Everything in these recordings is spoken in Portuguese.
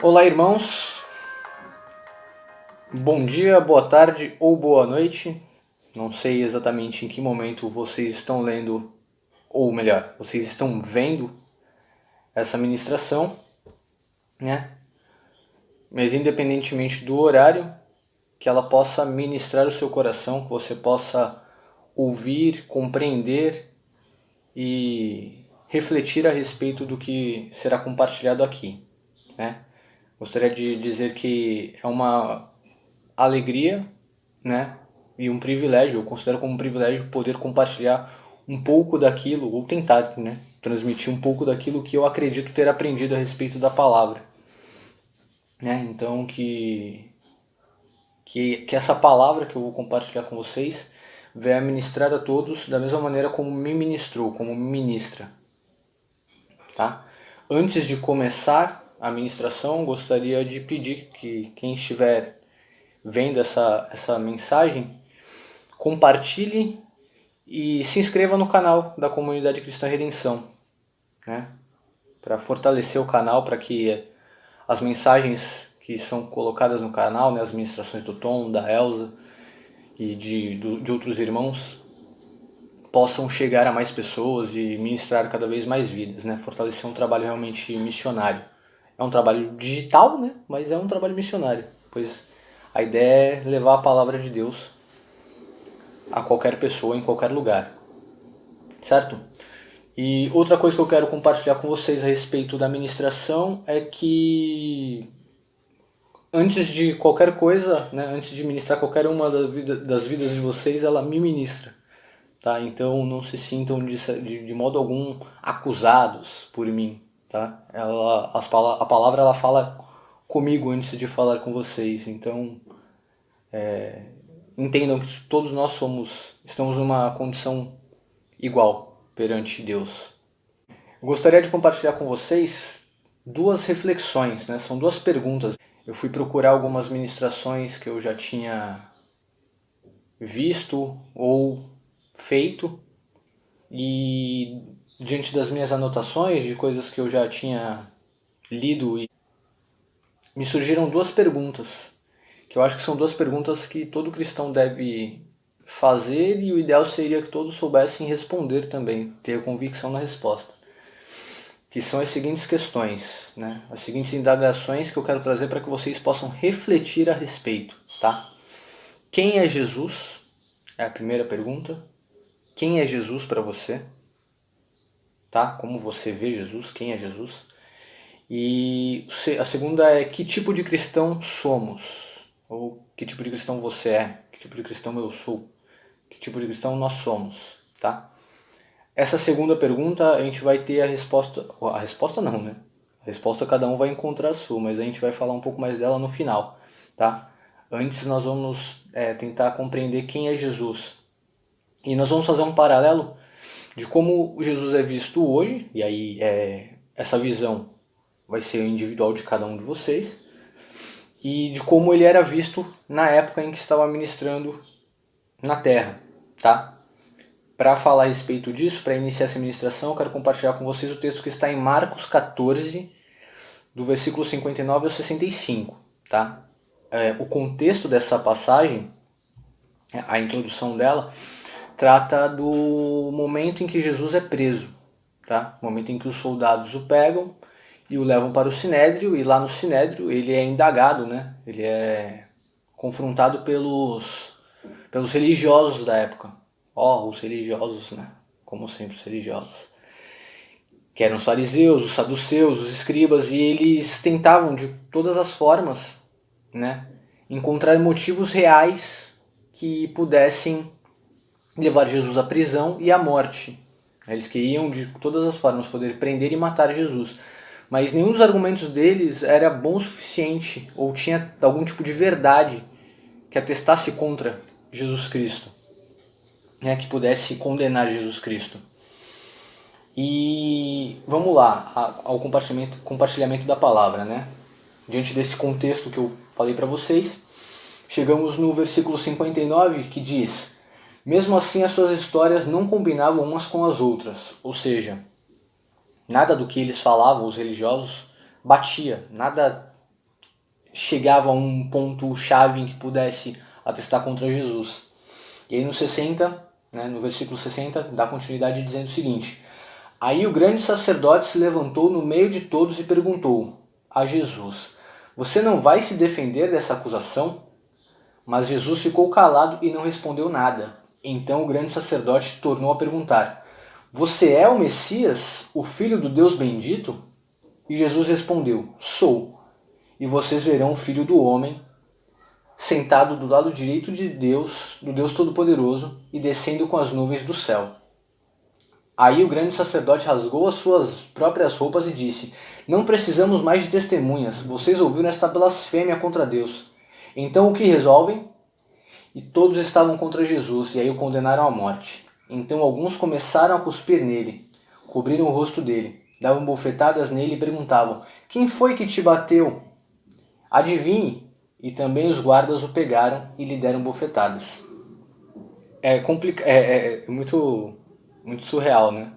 Olá, irmãos. Bom dia, boa tarde ou boa noite. Não sei exatamente em que momento vocês estão lendo, ou melhor, vocês estão vendo essa ministração, né? Mas independentemente do horário, que ela possa ministrar o seu coração, que você possa ouvir, compreender e refletir a respeito do que será compartilhado aqui, né? Gostaria de dizer que é uma alegria, né? E um privilégio, eu considero como um privilégio poder compartilhar um pouco daquilo, ou tentar, né? Transmitir um pouco daquilo que eu acredito ter aprendido a respeito da palavra, né? Então que essa palavra que eu vou compartilhar com vocês venha ministrar a todos da mesma maneira como me ministrou, como me ministra, tá? Antes de começar a ministração, gostaria de pedir que quem estiver vendo essa mensagem compartilhe e se inscreva no canal da Comunidade Cristã Redenção, né? Para fortalecer o canal, para que as mensagens que são colocadas no canal, né, as ministrações do Tom, da Elza e de outros irmãos, possam chegar a mais pessoas e ministrar cada vez mais vidas, né? Fortalecer um trabalho realmente missionário. É um trabalho digital, né? Mas é um trabalho missionário, pois a ideia é levar a palavra de Deus a qualquer pessoa, em qualquer lugar, certo? E outra coisa que eu quero compartilhar com vocês a respeito da ministração é que antes de qualquer coisa, né, antes de ministrar qualquer uma das vidas de vocês, ela me ministra, tá? Então não se sintam de modo algum acusados por mim, tá? A palavra ela fala comigo antes de falar com vocês, então entendam que todos nós estamos numa condição igual perante Deus. Eu gostaria de compartilhar com vocês duas reflexões, né? São duas perguntas. Eu fui procurar algumas ministrações que eu já tinha visto ou feito e diante das minhas anotações de coisas que eu já tinha lido, me surgiram duas perguntas, que eu acho que são duas perguntas que todo cristão deve fazer e o ideal seria que todos soubessem responder também, ter convicção na resposta. Que são as seguintes questões, né? As seguintes indagações que eu quero trazer para que vocês possam refletir a respeito, tá? Quem é Jesus? É a primeira pergunta. Quem é Jesus para você? Tá? Como você vê Jesus? Quem é Jesus? E a segunda é que tipo de cristão somos? Ou que tipo de cristão você é? Que tipo de cristão eu sou? Que tipo de cristão nós somos, tá? Essa segunda pergunta a gente vai ter a resposta não, né? A resposta cada um vai encontrar a sua, mas a gente vai falar um pouco mais dela no final, tá? Antes nós vamos tentar compreender quem é Jesus. E nós vamos fazer um paralelo de como Jesus é visto hoje, e aí essa visão vai ser individual de cada um de vocês, e de como ele era visto na época em que estava ministrando na Terra, tá? Para falar a respeito disso, para iniciar essa ministração, eu quero compartilhar com vocês o texto que está em Marcos 14, do versículo 59 ao 65. Tá? O contexto dessa passagem, a introdução dela, trata do momento em que Jesus é preso. Tá? O momento em que os soldados o pegam e o levam para o Sinédrio, e lá no Sinédrio ele é indagado, né? Ele é confrontado pelos religiosos da época. Os religiosos, né? Como sempre, os religiosos. Que eram os fariseus, os saduceus, os escribas, e eles tentavam de todas as formas, né, encontrar motivos reais que pudessem levar Jesus à prisão e à morte. Eles queriam de todas as formas poder prender e matar Jesus. Mas nenhum dos argumentos deles era bom o suficiente ou tinha algum tipo de verdade que atestasse contra Jesus Cristo, né, que pudesse condenar Jesus Cristo. E vamos lá, ao compartilhamento da palavra, né? Diante desse contexto que eu falei para vocês, chegamos no versículo 59 que diz: mesmo assim as suas histórias não combinavam umas com as outras, ou seja, nada do que eles falavam, os religiosos, batia, nada chegava a um ponto-chave em que pudesse atestar contra Jesus. E aí no 60, né, no versículo 60, dá continuidade dizendo o seguinte: Aí o grande sacerdote se levantou no meio de todos e perguntou a Jesus: Você não vai se defender dessa acusação? Mas Jesus ficou calado e não respondeu nada. Então o grande sacerdote tornou a perguntar: Você é o Messias, o Filho do Deus bendito? E Jesus respondeu: Sou. E vocês verão o Filho do Homem sentado do lado direito de Deus, do Deus Todo-Poderoso, e descendo com as nuvens do céu. Aí o grande sacerdote rasgou as suas próprias roupas e disse: Não precisamos mais de testemunhas, vocês ouviram esta blasfêmia contra Deus. Então o que resolvem? E todos estavam contra Jesus, e aí o condenaram à morte. Então alguns começaram a cuspir nele, cobriram o rosto dele, davam bofetadas nele e perguntavam: Quem foi que te bateu? Adivinhe! E também os guardas o pegaram e lhe deram bofetadas. É muito, muito surreal, né?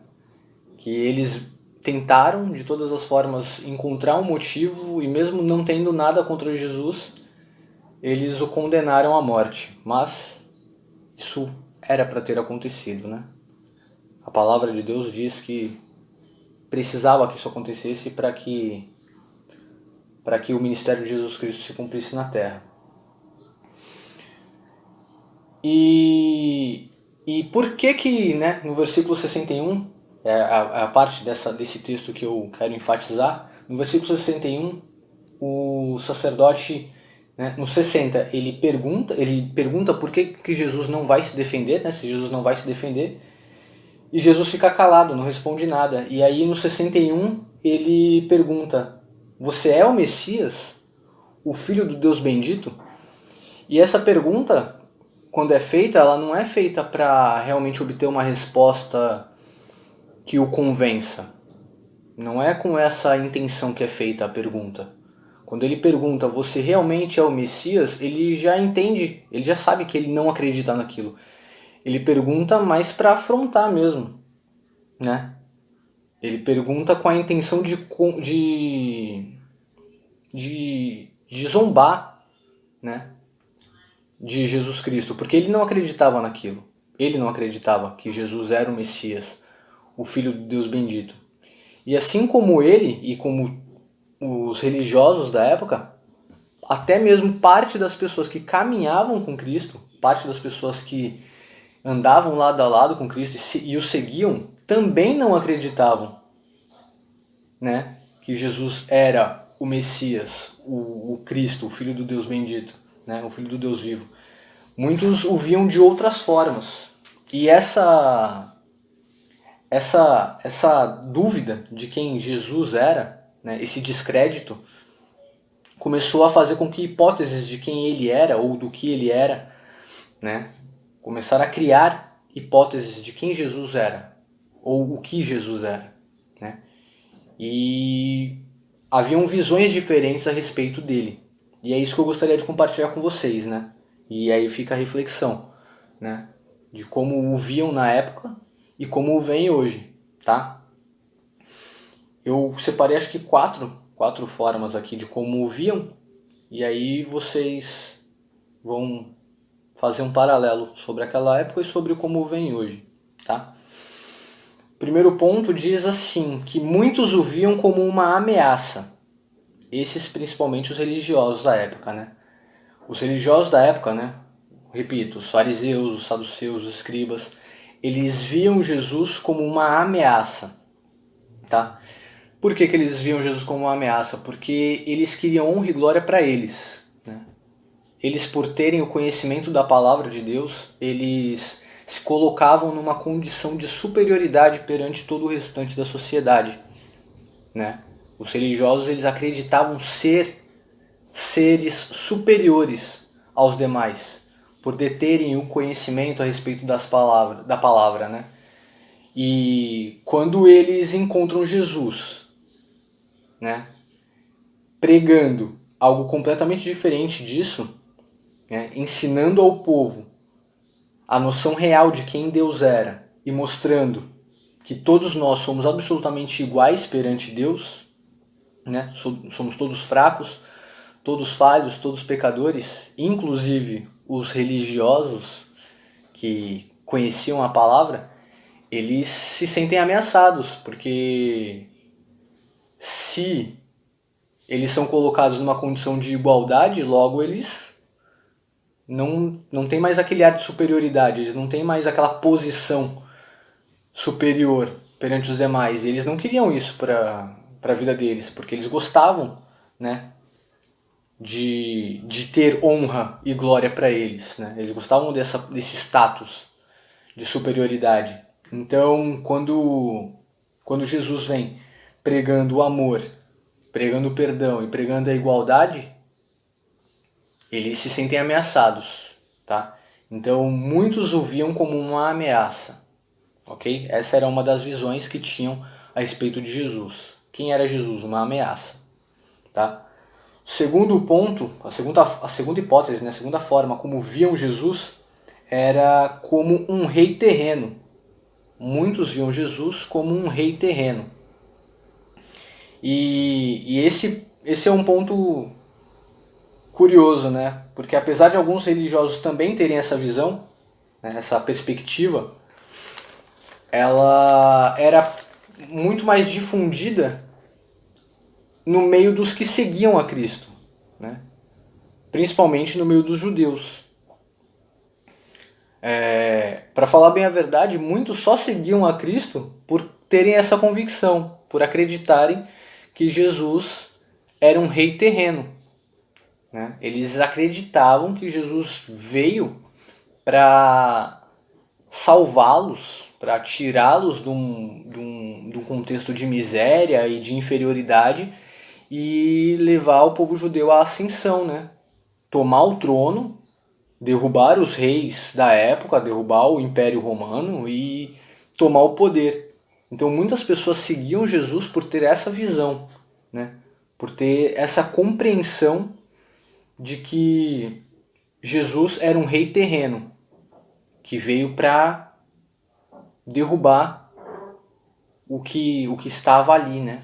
Que eles tentaram de todas as formas encontrar um motivo e mesmo não tendo nada contra Jesus, eles o condenaram à morte. Mas isso era para ter acontecido, né? A palavra de Deus diz que precisava que isso acontecesse para que o ministério de Jesus Cristo se cumprisse na terra. E por que, né, no versículo 61, a parte desse texto que eu quero enfatizar, no versículo 61, o sacerdote, né, no 60, ele pergunta por que Jesus não vai se defender, né, se Jesus não vai se defender, e Jesus fica calado, não responde nada. E aí no 61 ele pergunta: Você é o Messias, o Filho do Deus bendito? E essa pergunta, quando é feita, ela não é feita para realmente obter uma resposta que o convença. Não é com essa intenção que é feita a pergunta. Quando ele pergunta: Você realmente é o Messias? Ele já entende, ele já sabe que ele não acredita naquilo. Ele pergunta mais para afrontar mesmo, né? Ele pergunta com a intenção de zombar, né, de Jesus Cristo, porque ele não acreditava naquilo. Ele não acreditava que Jesus era o Messias, o Filho de Deus bendito. E assim como ele e como os religiosos da época, até mesmo parte das pessoas que caminhavam com Cristo, parte das pessoas que andavam lado a lado com Cristo e o seguiam, também não acreditavam, né, que Jesus era o Messias, o Cristo, o Filho do Deus bendito, né, o Filho do Deus vivo. Muitos o viam de outras formas. E essa dúvida de quem Jesus era, né, esse descrédito, começou a fazer com que hipóteses de quem ele era ou do que ele era, né, começaram a criar hipóteses de quem Jesus era ou o que Jesus era, né? E haviam visões diferentes a respeito dele. E é isso que eu gostaria de compartilhar com vocês, né? E aí fica a reflexão, né, de como o viam na época e como o veem hoje, tá? Eu separei acho que quatro formas aqui de como o viam, e aí vocês vão fazer um paralelo sobre aquela época e sobre como o veem hoje, tá? Primeiro ponto diz assim, que muitos o viam como uma ameaça. Esses principalmente os religiosos da época, né? Os religiosos da época, né? Repito, os fariseus, os saduceus, os escribas, eles viam Jesus como uma ameaça, tá? Por que eles viam Jesus como uma ameaça? Porque eles queriam honra e glória para eles, né? Eles, por terem o conhecimento da palavra de Deus, eles se colocavam numa condição de superioridade perante todo o restante da sociedade, né? Os religiosos, eles acreditavam ser seres superiores aos demais, por deterem o conhecimento a respeito da palavra, né? E quando eles encontram Jesus, né, pregando algo completamente diferente disso, né, ensinando ao povo a noção real de quem Deus era e mostrando que todos nós somos absolutamente iguais perante Deus, né, somos todos fracos, todos falhos, todos pecadores, inclusive os religiosos que conheciam a palavra, eles se sentem ameaçados, porque se eles são colocados numa condição de igualdade, logo eles não têm mais aquele ar de superioridade, eles não têm mais aquela posição superior perante os demais. E eles não queriam isso para a vida deles, porque eles gostavam, né, de ter honra e glória para eles, né? Eles gostavam desse status de superioridade. Então, quando Jesus vem pregando o amor, pregando o perdão e pregando a igualdade, eles se sentem ameaçados, tá? Então, muitos o viam como uma ameaça, ok? Essa era uma das visões que tinham a respeito de Jesus. Quem era Jesus? Uma ameaça, tá? O segundo ponto, a segunda hipótese, né, a segunda forma como viam Jesus era como um rei terreno. Muitos viam Jesus como um rei terreno. E esse é um ponto curioso, né? Porque apesar de alguns religiosos também terem essa visão, né, essa perspectiva, ela era muito mais difundida no meio dos que seguiam a Cristo, né? Principalmente no meio dos judeus. Para falar bem a verdade, muitos só seguiam a Cristo por terem essa convicção, por acreditarem que Jesus era um rei terreno, né? Eles acreditavam que Jesus veio para salvá-los, para tirá-los de um contexto de miséria e de inferioridade e levar o povo judeu à ascensão, né? Tomar o trono, derrubar os reis da época, derrubar o Império Romano e tomar o poder. Então muitas pessoas seguiam Jesus por ter essa visão, né? Por ter essa compreensão de que Jesus era um rei terreno, que veio para derrubar o que estava ali, né?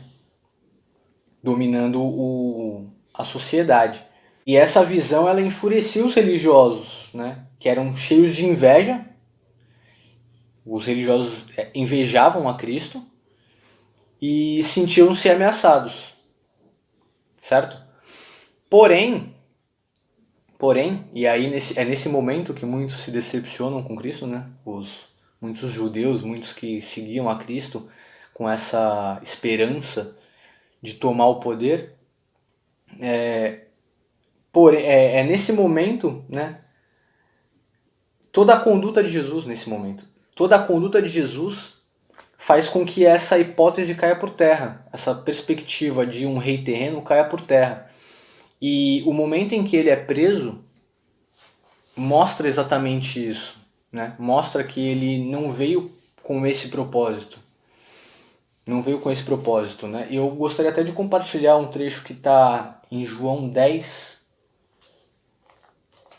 Dominando a sociedade. E essa visão ela enfurecia os religiosos, né? Que eram cheios de inveja. Os religiosos invejavam a Cristo e sentiam-se ameaçados, certo? Porém, e aí é nesse momento que muitos se decepcionam com Cristo, né? Muitos judeus, muitos que seguiam a Cristo com essa esperança de tomar o poder, porém, é nesse momento, né? Toda a conduta de Jesus nesse momento, toda a conduta de Jesus faz com que essa hipótese caia por terra, essa perspectiva de um rei terreno caia por terra. E o momento em que ele é preso mostra exatamente isso, né? Mostra que ele não veio com esse propósito. Não veio com esse propósito, né? E eu gostaria até de compartilhar um trecho que está em João 10.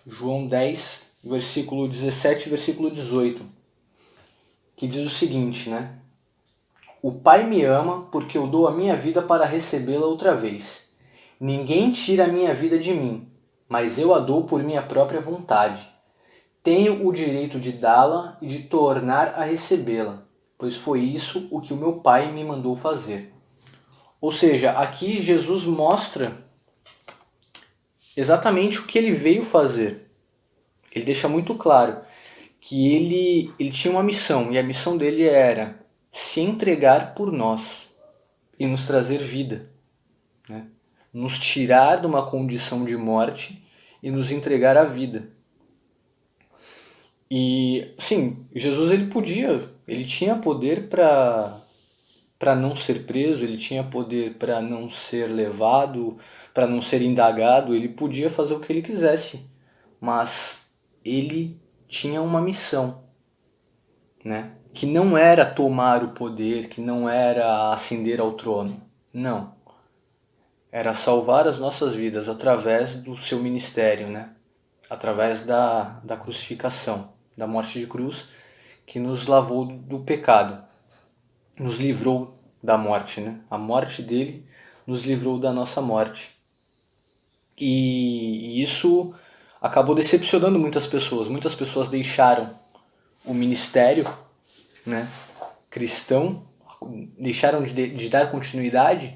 João 10, versículo 17 e versículo 18. Que diz o seguinte, né? O Pai me ama porque eu dou a minha vida para recebê-la outra vez. Ninguém tira a minha vida de mim, mas eu a dou por minha própria vontade. Tenho o direito de dá-la e de tornar a recebê-la, pois foi isso o que o meu Pai me mandou fazer. Ou seja, aqui Jesus mostra exatamente o que ele veio fazer. Ele deixa muito claro que ele tinha uma missão, e a missão dele era se entregar por nós e nos trazer vida, né? Nos tirar de uma condição de morte e nos entregar a vida. E, sim, Jesus ele tinha poder para não ser preso, ele tinha poder para não ser levado, para não ser indagado, ele podia fazer o que ele quisesse, mas ele tinha uma missão, né? Que não era tomar o poder, que não era ascender ao trono, não. Era salvar as nossas vidas através do seu ministério, né? Através da crucificação, da morte de cruz, que nos lavou do pecado, nos livrou da morte, né? A morte dele nos livrou da nossa morte. E isso acabou decepcionando muitas pessoas. Muitas pessoas deixaram o ministério, né, cristão, deixaram de dar continuidade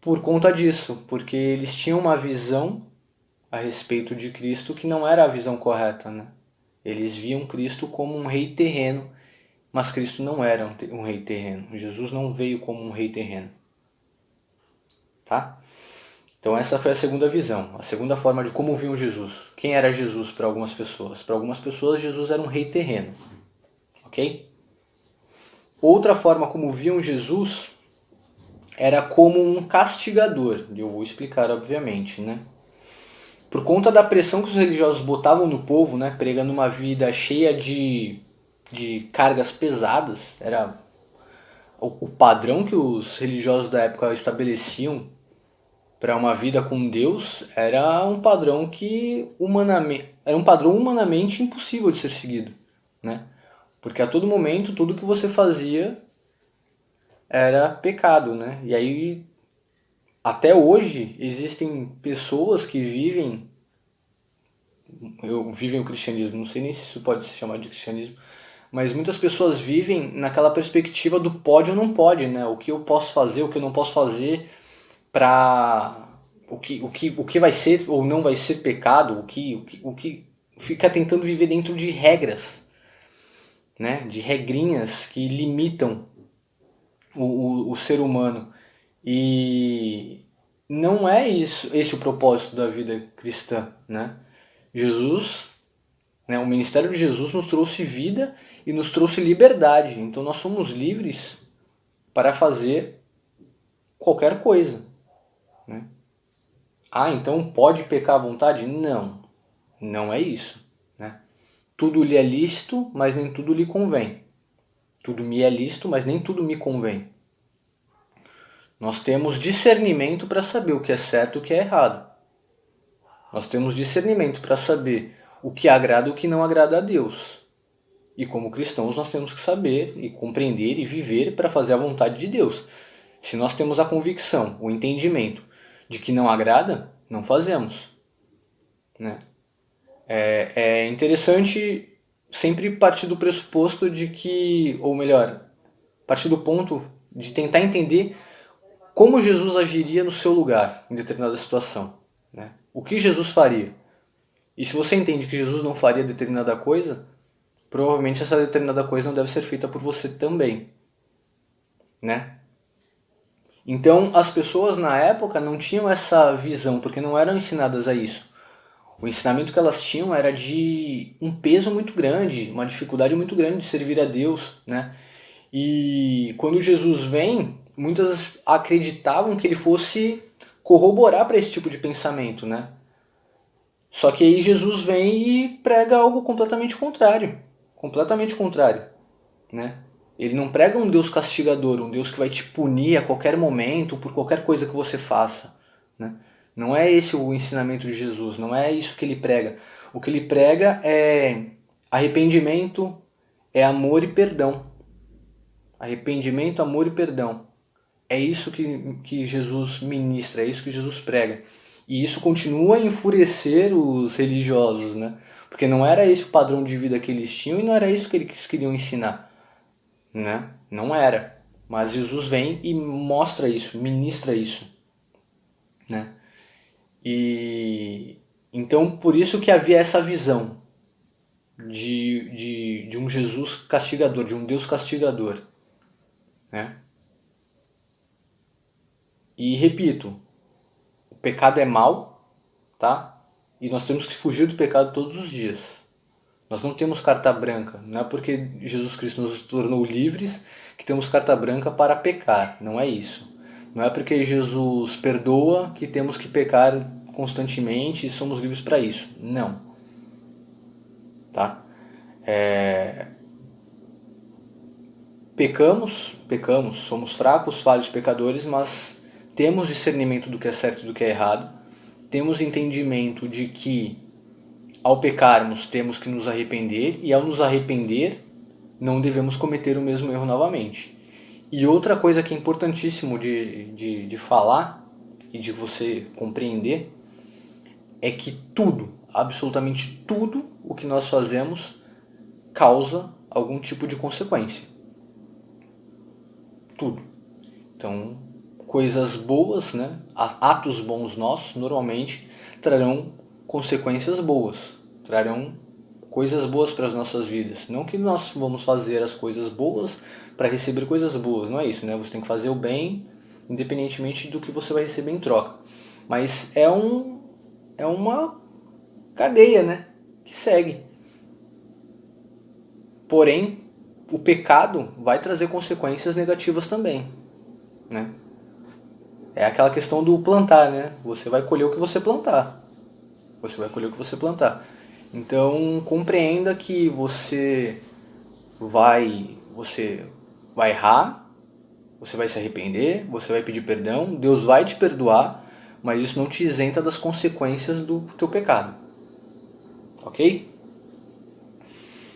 por conta disso, porque eles tinham uma visão a respeito de Cristo que não era a visão correta, né? Eles viam Cristo como um rei terreno, mas Cristo não era um rei terreno. Jesus não veio como um rei terreno, tá? Então essa foi a segunda visão, a segunda forma de como viam Jesus. Quem era Jesus para algumas pessoas? Para algumas pessoas, Jesus era um rei terreno, ok? Outra forma como viam Jesus era como um castigador, e eu vou explicar obviamente, né? Por conta da pressão que os religiosos botavam no povo, né, pregando uma vida cheia de cargas pesadas, era o padrão que os religiosos da época estabeleciam para uma vida com Deus, era um padrão que era um padrão humanamente impossível de ser seguido, né? Porque a todo momento tudo que você fazia era pecado, né? E aí até hoje existem pessoas que vivem o cristianismo, não sei nem se isso pode se chamar de cristianismo, mas muitas pessoas vivem naquela perspectiva do pode ou não pode, né? O que eu posso fazer, o que eu não posso fazer para o que vai ser ou não vai ser pecado, o que fica tentando viver dentro de regras, né? De regrinhas que limitam o ser humano. E não é esse o propósito da vida cristã, né? Jesus, né, o ministério de Jesus nos trouxe vida e nos trouxe liberdade. Então nós somos livres para fazer qualquer coisa, né? Ah, então pode pecar à vontade? Não, não é isso, né? Tudo lhe é lícito, mas nem tudo lhe convém. Tudo me é lícito, mas nem tudo me convém. Nós temos discernimento para saber o que é certo e o que é errado. Nós temos discernimento para saber o que agrada e o que não agrada a Deus. E como cristãos nós temos que saber e compreender e viver para fazer a vontade de Deus. Se nós temos a convicção, o entendimento de que não agrada, não fazemos, né? É interessante sempre partir do pressuposto de que, ou melhor, partir do ponto de tentar entender como Jesus agiria no seu lugar em determinada situação, né? O que Jesus faria? E se você entende que Jesus não faria determinada coisa, provavelmente essa determinada coisa não deve ser feita por você também, né? Então as pessoas na época não tinham essa visão, porque não eram ensinadas a isso. O ensinamento que elas tinham era de um peso muito grande, uma dificuldade muito grande de servir a Deus, né? E quando Jesus vem, muitas acreditavam que ele fosse corroborar para esse tipo de pensamento, né? Só que aí Jesus vem e prega algo completamente contrário, né? Ele não prega um Deus castigador, um Deus que vai te punir a qualquer momento por qualquer coisa que você faça, né? Não é esse o ensinamento de Jesus, não é isso que ele prega. O que ele prega é arrependimento, é amor e perdão. Arrependimento, amor e perdão. É isso que Jesus ministra, é isso que Jesus prega. E isso continua a enfurecer os religiosos, né? Porque não era esse o padrão de vida que eles tinham e não era isso que eles queriam ensinar, né? Não era. Mas Jesus vem e mostra isso, ministra isso, né? E então por isso que havia essa visão de um Jesus castigador, de um Deus castigador, né? E repito, o pecado é mau, tá? E nós temos que fugir do pecado todos os dias. Nós não temos carta branca, não é porque Jesus Cristo nos tornou livres que temos carta branca para pecar, não é isso. Não é porque Jesus perdoa que temos que pecar constantemente e somos livres para isso. Não. Tá? Pecamos, somos fracos, falhos, pecadores, mas temos discernimento do que é certo e do que é errado. Temos entendimento de que ao pecarmos temos que nos arrepender e ao nos arrepender não devemos cometer o mesmo erro novamente. E outra coisa que é importantíssimo de falar e de você compreender é que tudo, absolutamente tudo o que nós fazemos causa algum tipo de consequência. Tudo. Então, coisas boas, né? Atos bons nossos normalmente trarão consequências boas, trarão coisas boas para as nossas vidas. Não que nós vamos fazer as coisas boas para receber coisas boas, não é isso, né? Você tem que fazer o bem independentemente do que você vai receber em troca. Mas é uma cadeia, né? Que segue. Porém, o pecado vai trazer consequências negativas também, né? É aquela questão do plantar, né? Você vai colher o que você plantar. Você vai colher o que você plantar. Então, compreenda que você vai errar, você vai se arrepender, você vai pedir perdão, Deus vai te perdoar, mas isso não te isenta das consequências do teu pecado. Ok?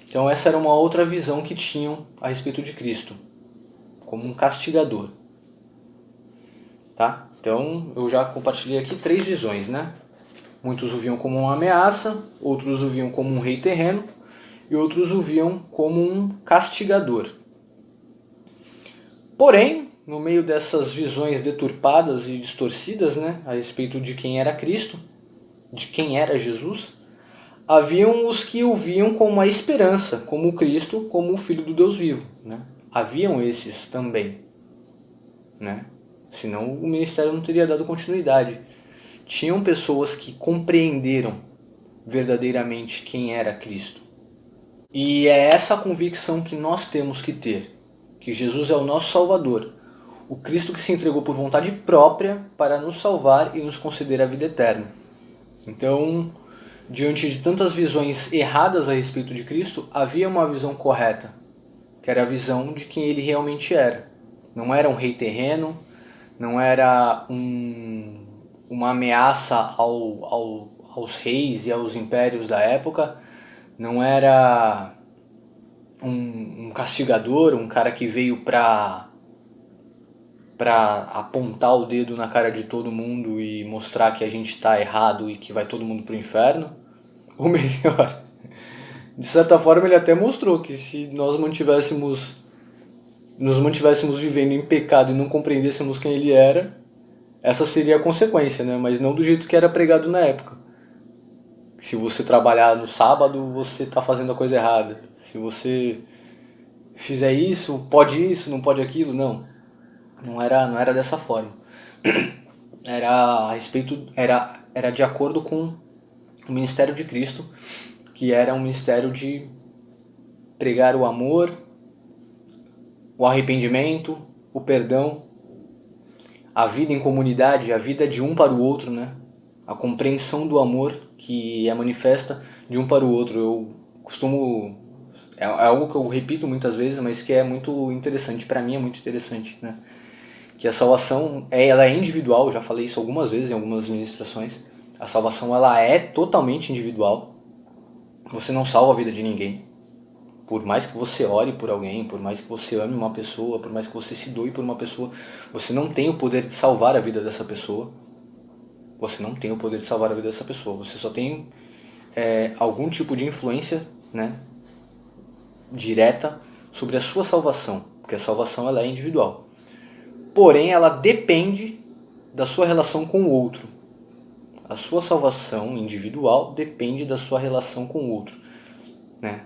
Então essa era uma outra visão que tinham a respeito de Cristo, como um castigador. Tá? Então eu já compartilhei aqui 3 visões, né? Muitos o viam como uma ameaça, outros o viam como um rei terreno e outros o viam como um castigador. Porém, no meio dessas visões deturpadas e distorcidas, né, a respeito de quem era Cristo, de quem era Jesus, haviam os que o viam como a esperança, como Cristo, como o Filho do Deus vivo, né? Haviam esses também, né? Senão o ministério não teria dado continuidade. Tinham pessoas que compreenderam verdadeiramente quem era Cristo. E é essa convicção que nós temos que ter, que Jesus é o nosso Salvador, o Cristo que se entregou por vontade própria para nos salvar e nos conceder a vida eterna. Então, diante de tantas visões erradas a respeito de Cristo, havia uma visão correta, que era a visão de quem ele realmente era. Não era um rei terreno, não era uma ameaça aos reis e aos impérios da época, não era um castigador, um cara que veio para apontar o dedo na cara de todo mundo e mostrar que a gente está errado e que vai todo mundo pro inferno. Ou melhor, de certa forma ele até mostrou que se nós nos mantivéssemos vivendo em pecado e não compreendêssemos quem ele era, essa seria a consequência, né? Mas não do jeito que era pregado na época. Se você trabalhar no sábado, você está fazendo a coisa errada. Se você fizer isso, não pode aquilo, não. Não era dessa forma. Era de acordo com o ministério de Cristo, que era um ministério de pregar o amor, o arrependimento, o perdão, a vida em comunidade, a vida de um para o outro, né? A compreensão do amor que é manifesta de um para o outro. Eu costumo... É algo que eu repito muitas vezes, mas que é muito interessante. Para mim é muito interessante, né? Que a salvação, ela é individual. Eu já falei isso algumas vezes em algumas ministrações. A salvação, ela é totalmente individual. Você não salva a vida de ninguém. Por mais que você ore por alguém, por mais que você ame uma pessoa, por mais que você se doe por uma pessoa, você não tem o poder de salvar a vida dessa pessoa. Você não tem o poder de salvar a vida dessa pessoa. Você só tem algum tipo de influência, né, direta sobre a sua salvação, porque a salvação ela é individual. Porém, ela depende da sua relação com o outro. A sua salvação individual depende da sua relação com o outro, né?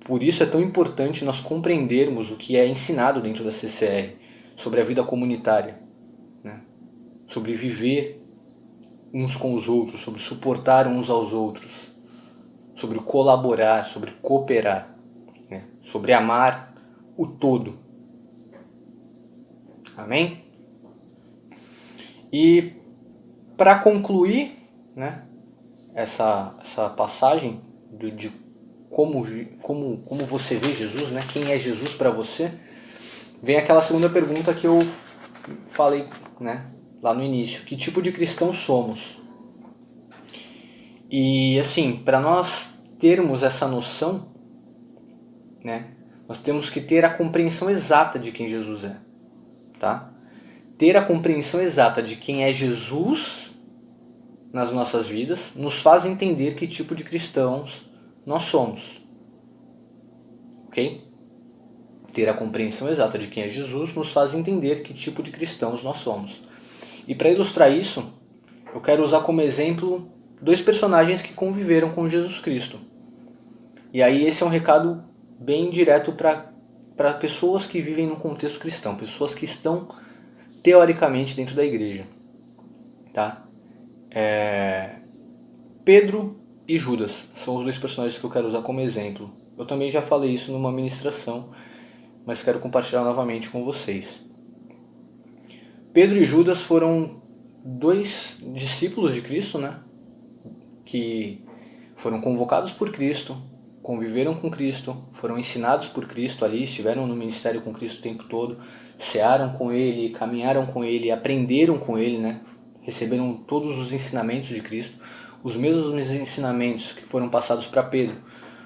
Por isso é tão importante nós compreendermos o que é ensinado dentro da CCR sobre a vida comunitária, né? Sobre viver uns com os outros, sobre suportar uns aos outros, sobre colaborar, sobre cooperar, né? Sobre amar o todo. Amém? E para concluir, né, essa passagem de como você vê Jesus, né? Quem é Jesus para você? Vem aquela segunda pergunta que eu falei, né, lá no início. Que tipo de cristão somos? E assim, para nós termos essa noção, né, nós temos que ter a compreensão exata de quem Jesus é, tá? ter a compreensão exata de quem é Jesus nas nossas vidas nos faz entender que tipo de cristãos nós somos. Ok? Ter a compreensão exata de quem é Jesus nos faz entender que tipo de cristãos nós somos. E para ilustrar isso, eu quero usar como exemplo 2 personagens que conviveram com Jesus Cristo. E aí esse é um recado bem direto para pessoas que vivem no contexto cristão, pessoas que estão teoricamente dentro da igreja. Tá? Pedro e Judas são os 2 personagens que eu quero usar como exemplo. Eu também já falei isso numa ministração, mas quero compartilhar novamente com vocês. Pedro e Judas foram 2 discípulos de Cristo, né? Que foram convocados por Cristo, conviveram com Cristo, foram ensinados por Cristo ali, estiveram no ministério com Cristo o tempo todo, cearam com Ele, caminharam com Ele, aprenderam com Ele, né? Receberam todos os ensinamentos de Cristo. Os mesmos ensinamentos que foram passados para Pedro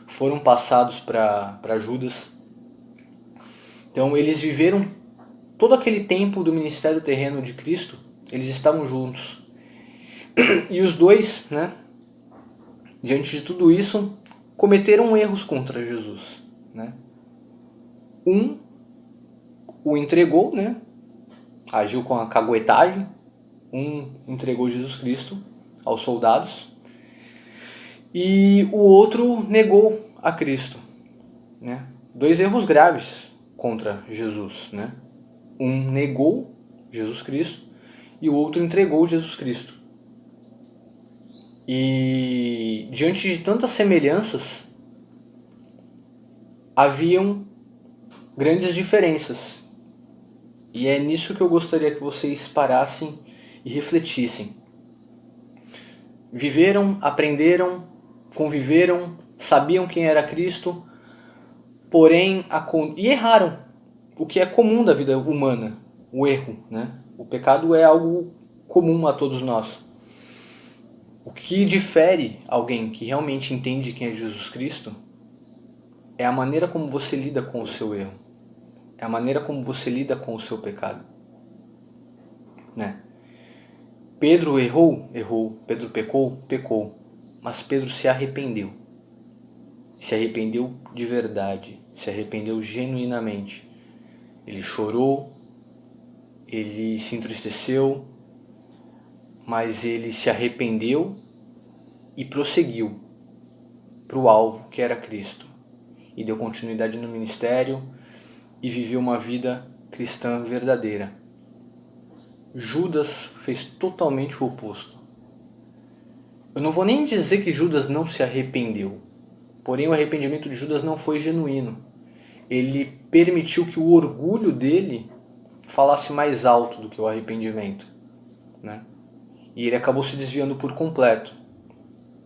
foram passados para Judas. Então eles viveram todo aquele tempo do ministério terreno de Cristo, eles estavam juntos. E os 2, né, diante de tudo isso, cometeram erros contra Jesus. Né? Um o entregou, né, agiu com a caguetagem. Um entregou Jesus Cristo aos soldados. E o outro negou a Cristo. Né? 2 erros graves contra Jesus. Né? Um negou Jesus Cristo e o outro entregou Jesus Cristo. E diante de tantas semelhanças, haviam grandes diferenças. E é nisso que eu gostaria que vocês parassem e refletissem. Viveram, aprenderam, conviveram, sabiam quem era Cristo, porém e erraram, o que é comum da vida humana, o erro, né? O pecado é algo comum a todos nós. O que difere alguém que realmente entende quem é Jesus Cristo é a maneira como você lida com o seu erro, é a maneira como você lida com o seu pecado. Né? Pedro errou, Pedro pecou, mas Pedro se arrependeu. Se arrependeu de verdade, se arrependeu genuinamente. Ele chorou, ele se entristeceu, mas ele se arrependeu e prosseguiu para o alvo, que era Cristo. E deu continuidade no ministério e viveu uma vida cristã verdadeira. Judas fez totalmente o oposto. Eu não vou nem dizer que Judas não se arrependeu, porém o arrependimento de Judas não foi genuíno. Ele permitiu que o orgulho dele falasse mais alto do que o arrependimento. Né? E ele acabou se desviando por completo,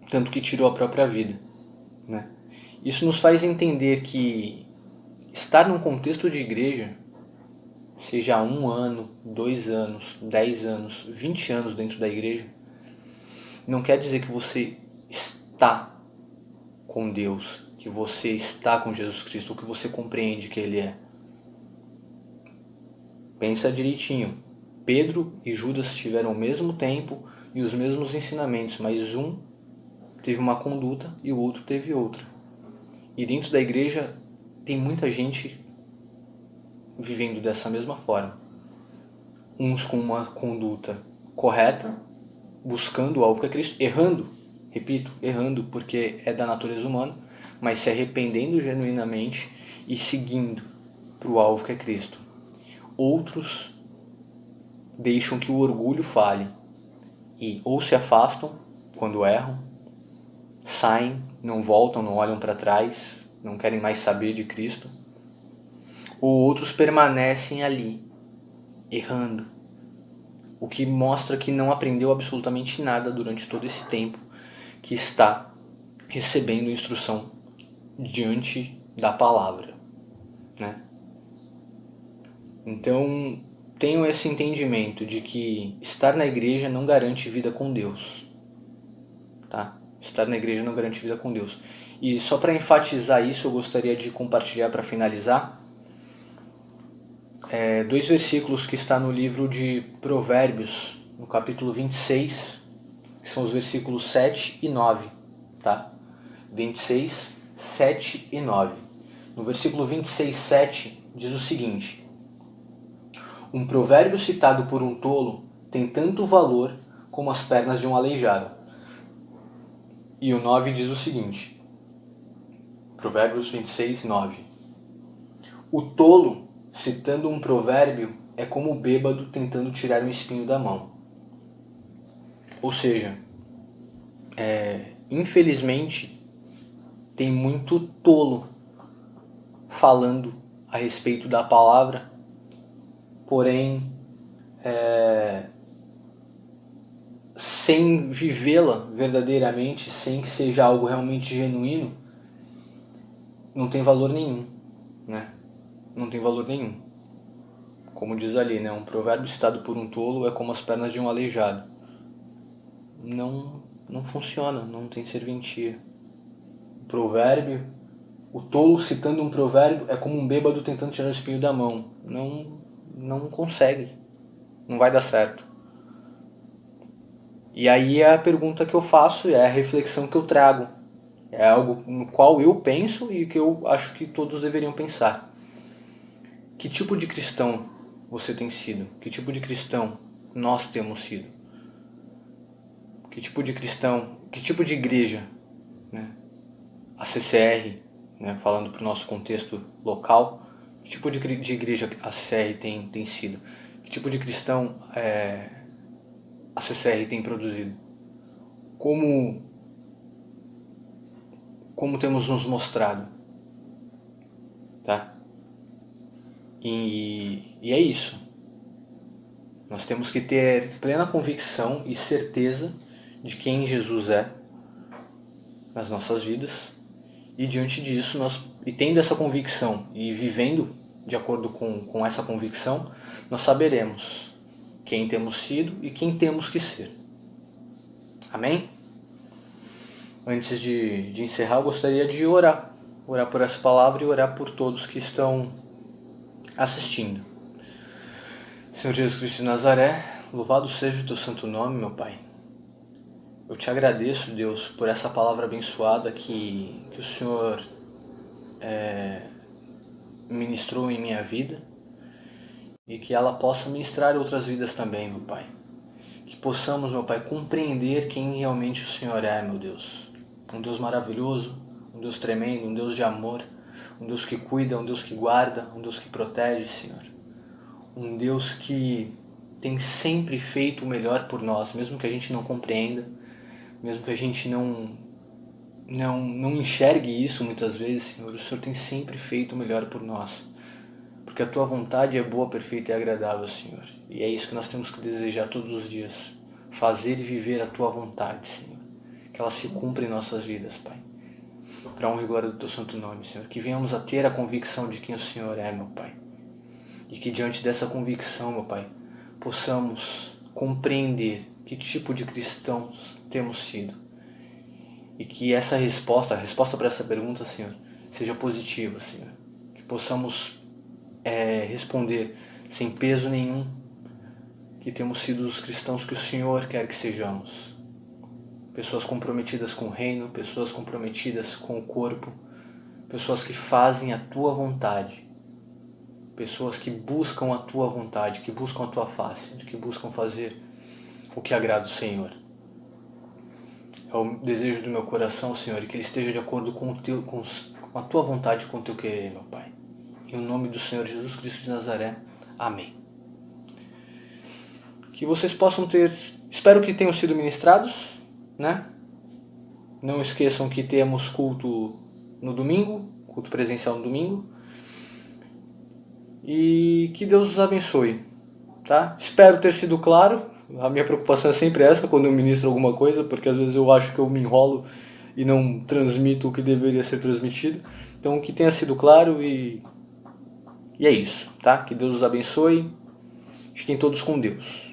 tanto que tirou a própria vida. Né? Isso nos faz entender que estar num contexto de igreja, seja 1 ano, 2 anos, 10 anos, 20 anos dentro da igreja, não quer dizer que você está com Deus, que você está com Jesus Cristo, ou que você compreende que Ele é. Pensa direitinho. Pedro e Judas tiveram o mesmo tempo e os mesmos ensinamentos, mas um teve uma conduta e o outro teve outra. E dentro da igreja tem muita gente vivendo dessa mesma forma. Uns com uma conduta correta, buscando o alvo que é Cristo, errando, repito, errando porque é da natureza humana, mas se arrependendo genuinamente e seguindo para o alvo que é Cristo. Outros deixam que o orgulho fale e ou se afastam quando erram, saem, não voltam, não olham para trás, não querem mais saber de Cristo, ou outros permanecem ali, errando, o que mostra que não aprendeu absolutamente nada durante todo esse tempo que está recebendo instrução diante da palavra. Né? Então, tenham esse entendimento de que estar na igreja não garante vida com Deus. Tá? Estar na igreja não garante vida com Deus. E só para enfatizar isso, eu gostaria de compartilhar para finalizar dois versículos que está no livro de Provérbios, no capítulo 26, que são os versículos 7 e 9, tá? 26, 7 e 9. No versículo 26, 7, diz o seguinte: um provérbio citado por um tolo tem tanto valor como as pernas de um aleijado. E o 9 diz o seguinte, Provérbios 26, 9. O tolo, citando um provérbio, é como o bêbado tentando tirar um espinho da mão. Ou seja, infelizmente, tem muito tolo falando a respeito da palavra, porém, sem vivê-la verdadeiramente, sem que seja algo realmente genuíno, não tem valor nenhum, né? Não tem valor nenhum. Como diz ali, né? Um provérbio citado por um tolo é como as pernas de um aleijado. Não funciona, não tem serventia. O tolo citando um provérbio é como um bêbado tentando tirar o espinho da mão. Não consegue, não vai dar certo. E aí é a pergunta que eu faço, é a reflexão que eu trago. É algo no qual eu penso e que eu acho que todos deveriam pensar. Que tipo de cristão você tem sido? Que tipo de cristão nós temos sido? Que tipo de cristão, que tipo de igreja, né? A CCR, né? Falando para o nosso contexto local, que tipo de igreja a CCR tem sido? Que tipo de cristão a CCR tem produzido? Como temos nos mostrado, tá? E é isso. Nós temos que ter plena convicção e certeza de quem Jesus é nas nossas vidas, e diante disso, e tendo essa convicção e vivendo de acordo com essa convicção, nós saberemos quem temos sido e quem temos que ser. Amém? Antes de encerrar, eu gostaria de orar por essa palavra e orar por todos que estão assistindo. Senhor Jesus Cristo de Nazaré, louvado seja o teu santo nome, meu Pai. Eu te agradeço, Deus, por essa palavra abençoada que o Senhor ministrou em minha vida e que ela possa ministrar outras vidas também, meu Pai. Que possamos, meu Pai, compreender quem realmente o Senhor é, meu Deus. Um Deus maravilhoso, um Deus tremendo, um Deus de amor, um Deus que cuida, um Deus que guarda, um Deus que protege, Senhor. Um Deus que tem sempre feito o melhor por nós, mesmo que a gente não compreenda, mesmo que a gente não enxergue isso muitas vezes, Senhor, o Senhor tem sempre feito o melhor por nós. Porque a Tua vontade é boa, perfeita e agradável, Senhor. E é isso que nós temos que desejar todos os dias. Fazer e viver a Tua vontade, Senhor. Que ela se cumpra em nossas vidas, Pai. Para a honra e glória do Teu santo nome, Senhor. Que venhamos a ter a convicção de quem o Senhor é, meu Pai. E que diante dessa convicção, meu Pai, possamos compreender que tipo de cristãos temos sido. E que essa resposta, a resposta para essa pergunta, Senhor, seja positiva, Senhor. Que possamos responder sem peso nenhum que temos sido os cristãos que o Senhor quer que sejamos. Pessoas comprometidas com o reino, pessoas comprometidas com o corpo, pessoas que fazem a Tua vontade, pessoas que buscam a Tua vontade, que buscam a Tua face, que buscam fazer o que agrada o Senhor. É o desejo do meu coração, Senhor, e que ele esteja de acordo com a Tua vontade, com o Teu querer, meu Pai. Em nome do Senhor Jesus Cristo de Nazaré. Amém. Que vocês possam espero que tenham sido ministrados, né? Não esqueçam que temos culto no domingo, culto presencial no domingo. E que Deus os abençoe, tá? Espero ter sido claro. A minha preocupação é sempre essa quando eu ministro alguma coisa, porque às vezes eu acho que eu me enrolo e não transmito o que deveria ser transmitido. Então que tenha sido claro e é isso, tá? Que Deus os abençoe. Fiquem todos com Deus.